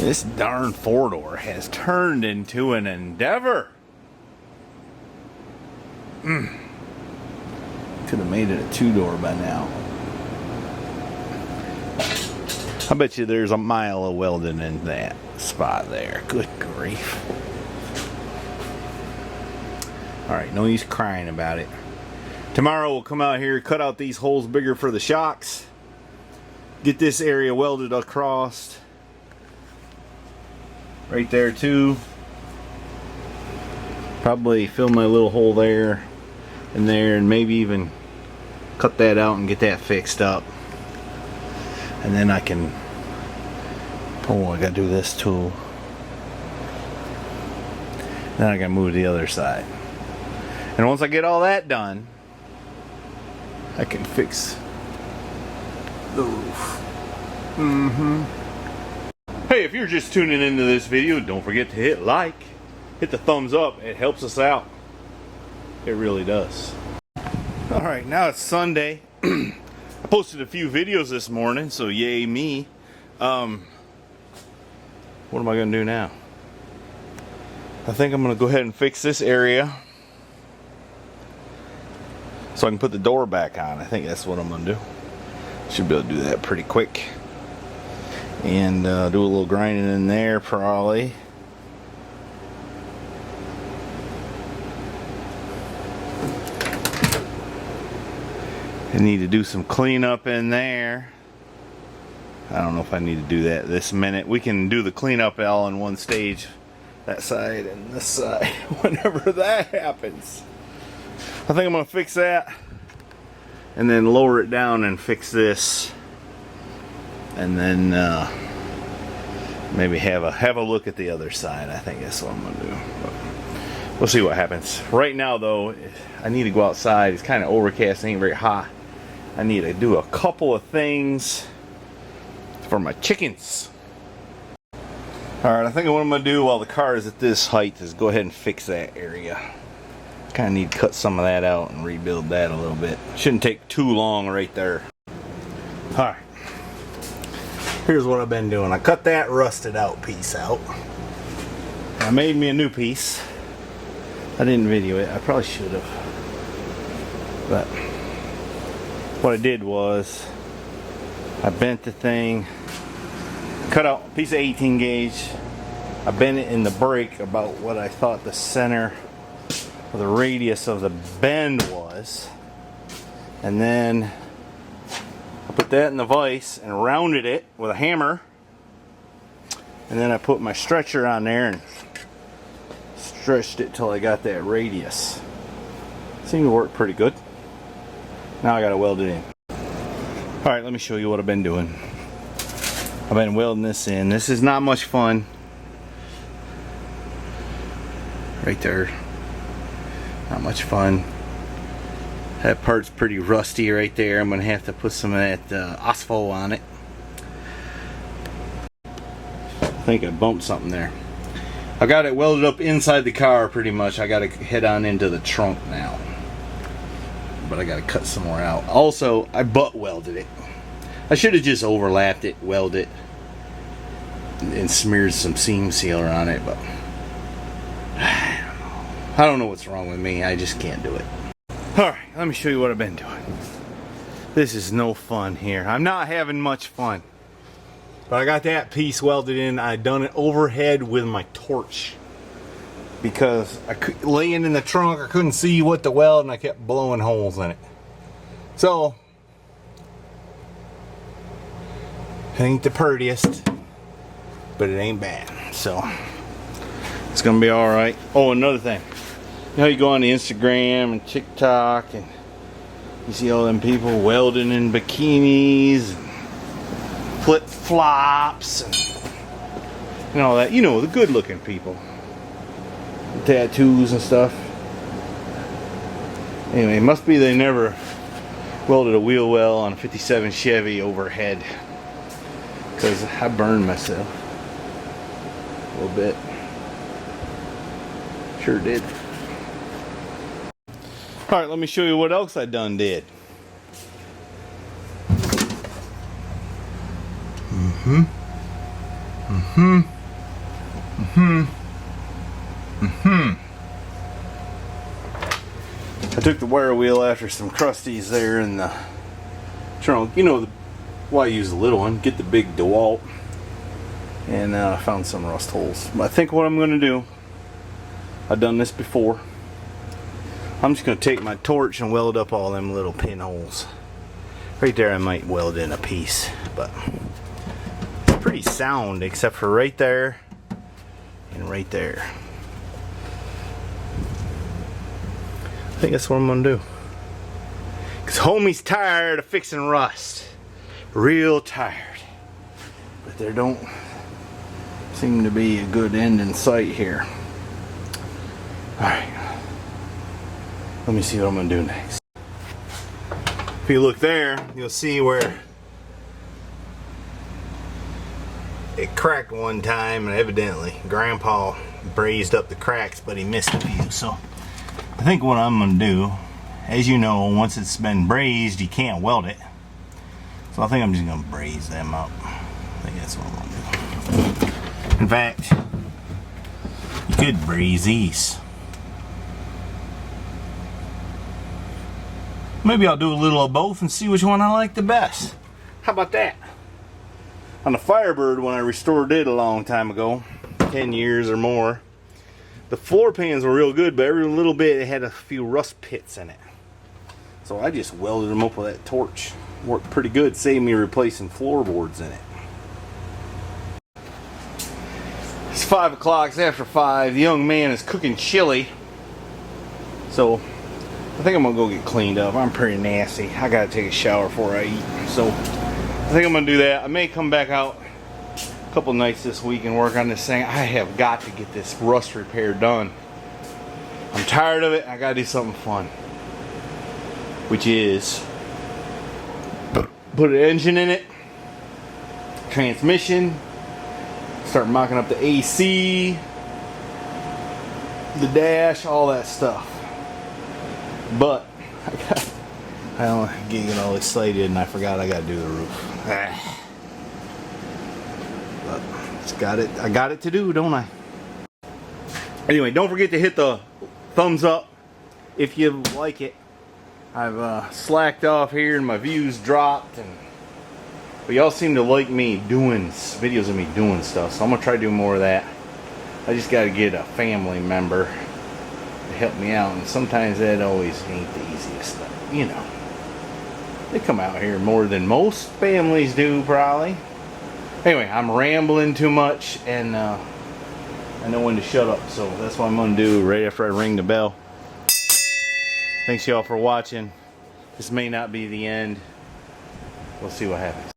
This darn four-door has turned into an endeavor. Could have made it a two-door by now. I bet you there's a mile of welding in that spot there. Good grief. Alright, no use crying about it. Tomorrow we'll come out here, cut out these holes bigger for the shocks. Get this area welded across. Right there too. Probably fill my little hole there and there, and maybe even cut that out and get that fixed up. And then I can, oh, I gotta do this too. Then I gotta move to the other side. And once I get all that done, I can fix the roof. Hey, if you're just tuning into this video, don't forget to hit like, hit the thumbs up. It helps us out. It really does. Alright, now it's Sunday. I posted a few videos this morning, so yay me. What am I going to do now? I think I'm going to go ahead and fix this area so I can put the door back on. I think that's what I'm going to do. Should be able to do that pretty quick. And do a little grinding in there probably. I need to do some cleanup in there. I don't know if I need to do that this minute. We can do the cleanup all in one stage. That side and this side. Whenever that happens. I think I'm going to fix that. And then lower it down and fix this. And then maybe have a look at the other side. I think that's what I'm going to do. But we'll see what happens. Right now though, I need to go outside. It's kind of overcast. It ain't very hot. I need to do a couple of things for my chickens. Alright, I think what I'm going to do while the car is at this height is go ahead and fix that area. Kind of need to cut some of that out and rebuild that a little bit. Shouldn't take too long right there. Alright. Here's what I've been doing. I cut that rusted out piece out. I made me a new piece. I didn't video it. I probably should have. But what I did was I bent the thing, cut out a piece of 18 gauge. I bent it in the brake about what I thought the center or the radius of the bend was. And then I put that in the vise and rounded it with a hammer. And then I put my stretcher on there and stretched it till I got that radius. Seemed to work pretty good. Now I gotta weld it in. Alright, let me show you what I've been doing. I've been welding this in. This is not much fun. Right there. Not much fun. That part's pretty rusty right there. I'm gonna have to put some of that asphalt on it. I think I bumped something there. I got it welded up inside the car pretty much. I gotta head on into the trunk now. But I gotta cut some more out. Also, I butt welded it. I should have just overlapped it, welded it, and smeared some seam sealer on it, but I don't know what's wrong with me. I just can't do it. Alright, let me show you what I've been doing. This is no fun here. I'm not having much fun. But I got that piece welded in. I done it overhead with my torch. Because laying in the trunk, I couldn't see what to weld and I kept blowing holes in it. So, it ain't the prettiest, but it ain't bad. So, it's gonna be alright. Oh, another thing. You know, you go on the Instagram and TikTok and you see all them people welding in bikinis and flip-flops and all that. You know, the good looking people. Tattoos and stuff. Anyway, it must be they never welded a wheel well on a 57 Chevy overhead. Because I burned myself a little bit. Sure did. Alright, let me show you what else I done did. I took the wire wheel after some crusties there in the trunk. You know why I use the little one. Get the big DeWalt. And I found some rust holes. But I think what I'm going to do, I've done this before. I'm just going to take my torch and weld up all them little pinholes. Right there I might weld in a piece. But it's pretty sound except for right there and right there. I think that's what I'm going to do. Because homie's tired of fixing rust. Real tired. But there don't seem to be a good end in sight here. Alright. Let me see what I'm going to do next. If you look there, you'll see where it cracked one time, and evidently Grandpa brazed up the cracks, but he missed a few. So I think what I'm going to do, as you know, once it's been brazed, you can't weld it. So I think I'm just going to braze them up. I think that's what I'm going to do. In fact, you could braze these. Maybe I'll do a little of both and see which one I like the best. How about that? On the Firebird, when I restored it a long time ago, 10 years or more, the floor pans were real good, but every little bit it had a few rust pits in it. So I just welded them up with that torch. Worked pretty good, saved me replacing floorboards in it. It's 5 o'clock, it's after 5. The young man is cooking chili. So I think I'm gonna go get cleaned up. I'm pretty nasty. I gotta take a shower before I eat. So I think I'm gonna do that. I may come back out a couple nights this week and work on this thing. I have got to get this rust repair done. I'm tired of it. I gotta do something fun. Which is put an engine in it, transmission, start mocking up the AC, the dash, all that stuff. But I don't get all excited and I forgot I gotta do the roof. But it's got it. I got it to do, don't I? Anyway, don't forget to hit the thumbs up if you like it. I've slacked off here and my views dropped, but y'all seem to like me doing videos of me doing stuff, so I'm gonna try to do more of that. I just gotta get a family member to help me out, and sometimes that always ain't the easiest stuff, you know. They come out here more than most families do, probably. Anyway, I'm rambling too much, and I know when to shut up, so that's what I'm gonna do right after I ring the bell. Thanks y'all for watching. This may not be the end. We'll see what happens.